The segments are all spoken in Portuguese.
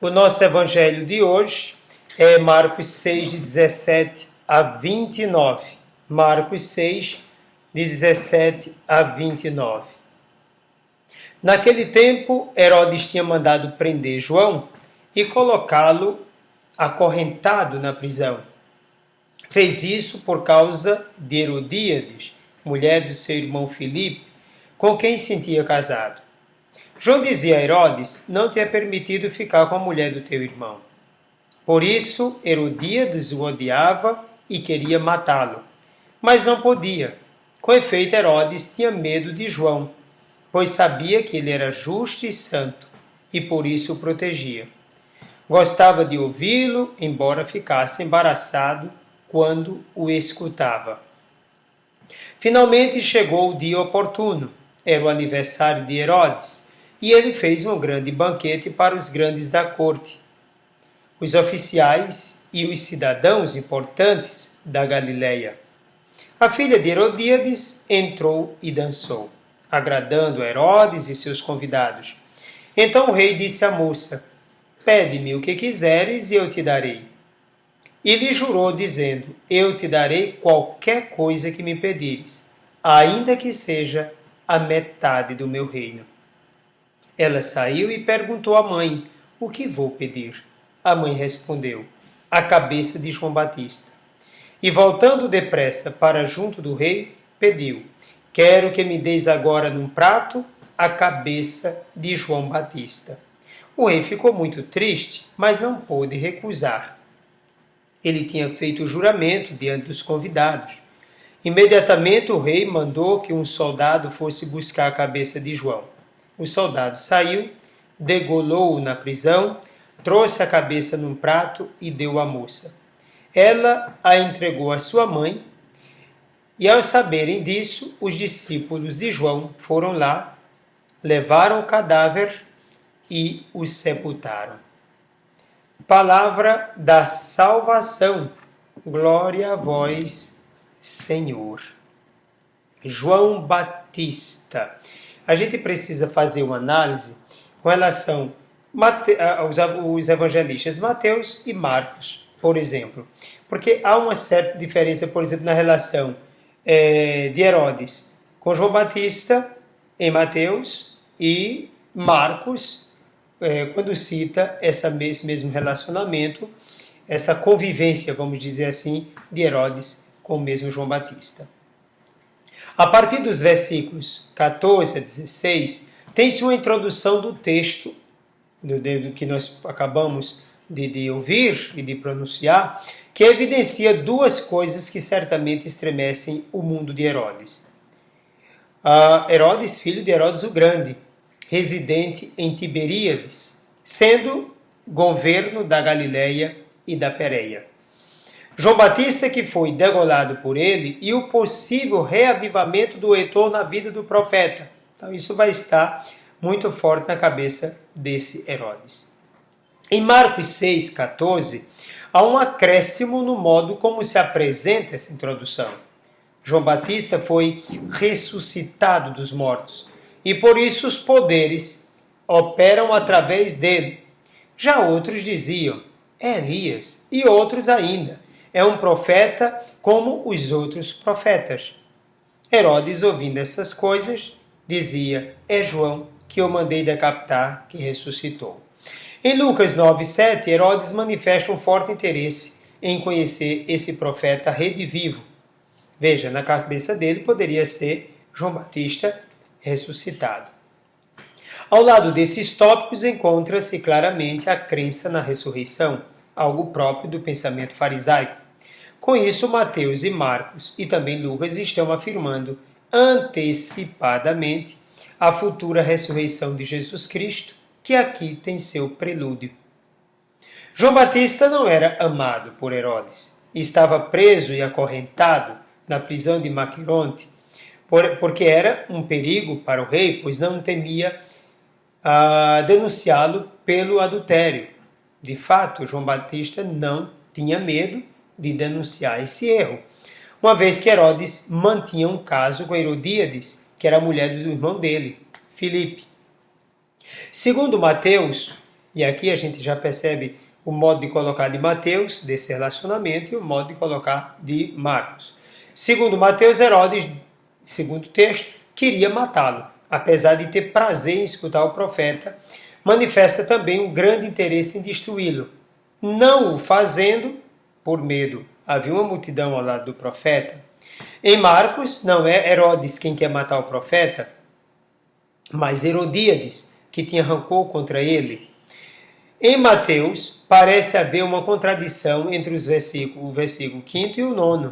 O nosso evangelho de hoje é Marcos 6, de 17 a 29. Marcos 6, de 17 a 29. Naquele tempo, Herodes tinha mandado prender João e colocá-lo acorrentado na prisão. Fez isso por causa de Herodíades, mulher do seu irmão Filipe, com quem se sentia casado. João dizia a Herodes: não te é permitido ficar com a mulher do teu irmão. Por isso, Herodíades o odiava e queria matá-lo, mas não podia. Com efeito, Herodes tinha medo de João, pois sabia que ele era justo e santo, e por isso o protegia. Gostava de ouvi-lo, embora ficasse embaraçado quando o escutava. Finalmente chegou o dia oportuno. Era o aniversário de Herodes, e ele fez um grande banquete para os grandes da corte, os oficiais e os cidadãos importantes da Galileia. A filha de Herodíades entrou e dançou, agradando a Herodes e seus convidados. Então o rei disse à moça: pede-me o que quiseres e eu te darei. E lhe jurou, dizendo: eu te darei qualquer coisa que me pedires, ainda que seja a metade do meu reino. Ela saiu e perguntou à mãe: o que vou pedir? A mãe respondeu: a cabeça de João Batista. E voltando depressa para junto do rei, pediu: quero que me deis agora num prato a cabeça de João Batista. O rei ficou muito triste, mas não pôde recusar. Ele tinha feito o juramento diante dos convidados. Imediatamente o rei mandou que um soldado fosse buscar a cabeça de João. O soldado saiu, degolou-o na prisão, trouxe a cabeça num prato e deu à moça. Ela a entregou à sua mãe, e ao saberem disso, os discípulos de João foram lá, levaram o cadáver e o sepultaram. Palavra da salvação. Glória a vós, Senhor. João Batista. A gente precisa fazer uma análise com relação aos evangelistas Mateus e Marcos, por exemplo. Porque há uma certa diferença, por exemplo, na relação de Herodes com João Batista em Mateus e Marcos, quando cita esse mesmo relacionamento, essa convivência, vamos dizer assim, de Herodes com o mesmo João Batista. A partir dos versículos 14 a 16, tem-se uma introdução do texto do que nós acabamos de ouvir e de pronunciar, que evidencia duas coisas que certamente estremecem o mundo de Herodes. Herodes, filho de Herodes o Grande, residente em Tiberíades, sendo governo da Galileia e da Pérea. João Batista, que foi degolado por ele, e o possível reavivamento do retorno na vida do profeta. Então isso vai estar muito forte na cabeça desse Herodes. Em Marcos 6,14, há um acréscimo no modo como se apresenta essa introdução. João Batista foi ressuscitado dos mortos, e por isso os poderes operam através dele. Já outros diziam: é Elias, e outros ainda: é um profeta como os outros profetas. Herodes, ouvindo essas coisas, dizia: é João, que eu mandei decapitar, que ressuscitou. Em Lucas 9,7, Herodes manifesta um forte interesse em conhecer esse profeta redivivo. Veja, na cabeça dele poderia ser João Batista ressuscitado. Ao lado desses tópicos encontra-se claramente a crença na ressurreição, algo próprio do pensamento farisaico. Com isso, Mateus e Marcos e também Lucas estão afirmando antecipadamente a futura ressurreição de Jesus Cristo, que aqui tem seu prelúdio. João Batista não era amado por Herodes. Estava preso e acorrentado na prisão de Maquironte, porque era um perigo para o rei, pois não temia denunciá-lo pelo adultério. De fato, João Batista não tinha medo de denunciar esse erro, uma vez que Herodes mantinha um caso com Herodíades, que era a mulher do irmão dele, Filipe. Segundo Mateus, E aqui a gente já percebe o modo de colocar de Mateus, desse relacionamento, e o modo de colocar de Marcos. Segundo Mateus, Herodes, segundo o texto, queria matá-lo. Apesar de ter prazer em escutar o profeta, manifesta também um grande interesse em destruí-lo. Não o fazendo por medo. Havia uma multidão ao lado do profeta. Em Marcos, não é Herodes quem quer matar o profeta, mas Herodíades, que tinha rancor contra ele. Em Mateus, parece haver uma contradição entre o versículo 5 e o 9,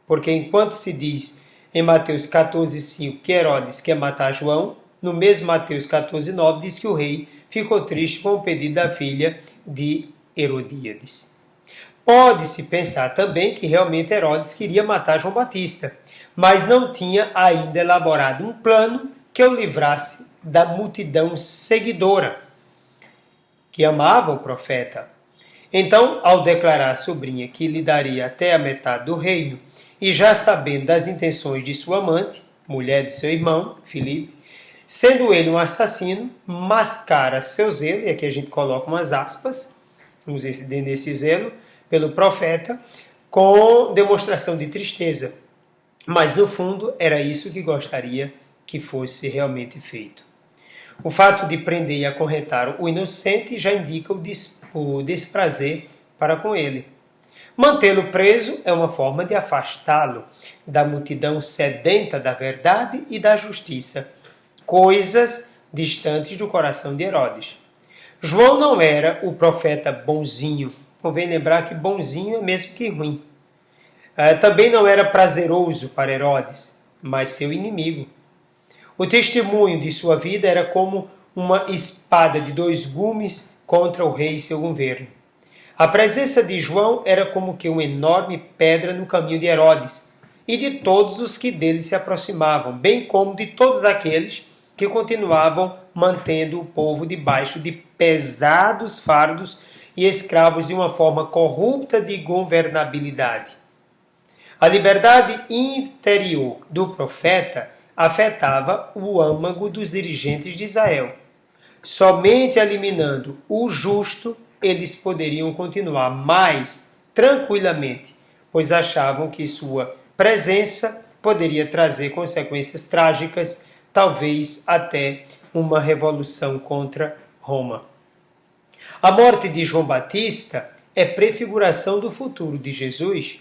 porque enquanto se diz em Mateus 14,5 que Herodes quer matar João, no mesmo Mateus 14,9 diz que o rei ficou triste com o pedido da filha de Herodíades. Pode-se pensar também que realmente Herodes queria matar João Batista, mas não tinha ainda elaborado um plano que o livrasse da multidão seguidora, que amava o profeta. Então, ao declarar à sobrinha que lhe daria até a metade do reino, e já sabendo das intenções de sua amante, mulher de seu irmão, Filipe, sendo ele um assassino, mascara seu zelo, e aqui a gente coloca umas aspas, vamos ver nesse zelo, pelo profeta, com demonstração de tristeza. Mas, no fundo, era isso que gostaria que fosse realmente feito. O fato de prender e acorrentar o inocente já indica o desprazer para com ele. Mantê-lo preso é uma forma de afastá-lo da multidão sedenta da verdade e da justiça, coisas distantes do coração de Herodes. João não era o profeta bonzinho. Convém lembrar que bonzinho é mesmo que ruim. Também não era prazeroso para Herodes, mas seu inimigo. O testemunho de sua vida era como uma espada de dois gumes contra o rei e seu governo. A presença de João era como que uma enorme pedra no caminho de Herodes e de todos os que dele se aproximavam, bem como de todos aqueles que continuavam mantendo o povo debaixo de pesados fardos e escravos de uma forma corrupta de governabilidade. A liberdade interior do profeta afetava o âmago dos dirigentes de Israel. Somente eliminando o justo, eles poderiam continuar mais tranquilamente, pois achavam que sua presença poderia trazer consequências trágicas, talvez até uma revolução contra Roma. A morte de João Batista é prefiguração do futuro de Jesus.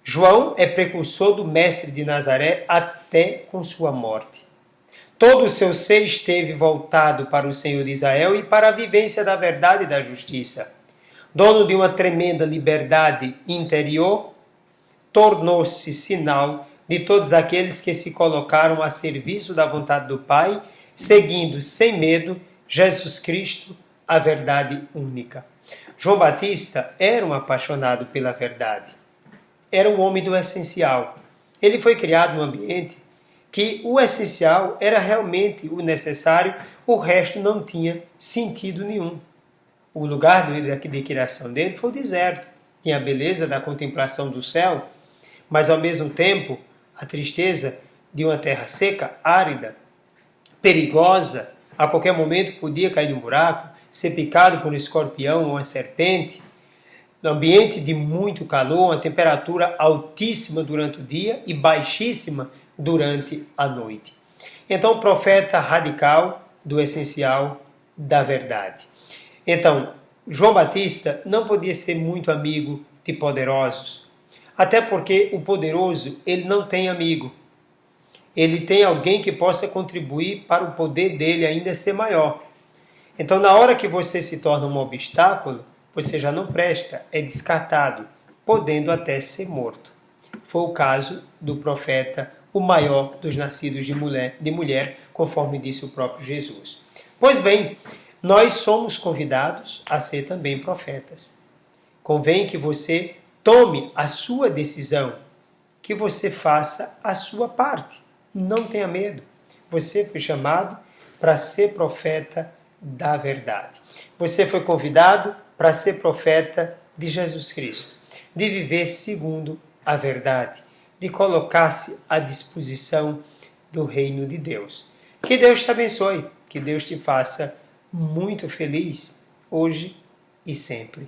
João é precursor do mestre de Nazaré até com sua morte. Todo o seu ser esteve voltado para o Senhor de Israel e para a vivência da verdade e da justiça. Dono de uma tremenda liberdade interior, tornou-se sinal de todos aqueles que se colocaram a serviço da vontade do Pai, seguindo sem medo Jesus Cristo, a verdade única. João Batista era um apaixonado pela verdade. Era um homem do essencial. Ele foi criado num ambiente que o essencial era realmente o necessário, o resto não tinha sentido nenhum. O lugar de criação dele foi o deserto. Tinha a beleza da contemplação do céu, mas ao mesmo tempo a tristeza de uma terra seca, árida, perigosa, a qualquer momento podia cair num buraco, ser picado por um escorpião ou uma serpente. No ambiente de muito calor, uma temperatura altíssima durante o dia e baixíssima durante a noite. Então, o profeta radical do essencial da verdade. Então, João Batista não podia ser muito amigo de poderosos, até porque o poderoso ele não tem amigo. Ele tem alguém que possa contribuir para o poder dele ainda ser maior. Então, na hora que você se torna um obstáculo, você já não presta, é descartado, podendo até ser morto. Foi o caso do profeta, o maior dos nascidos de mulher, conforme disse o próprio Jesus. Pois bem, nós somos convidados a ser também profetas. Convém que você tome a sua decisão, que você faça a sua parte. Não tenha medo. Você foi chamado para ser profeta da verdade. Você foi convidado para ser profeta de Jesus Cristo, de viver segundo a verdade, de colocar-se à disposição do reino de Deus. Que Deus te abençoe, que Deus te faça muito feliz. hoje e sempre.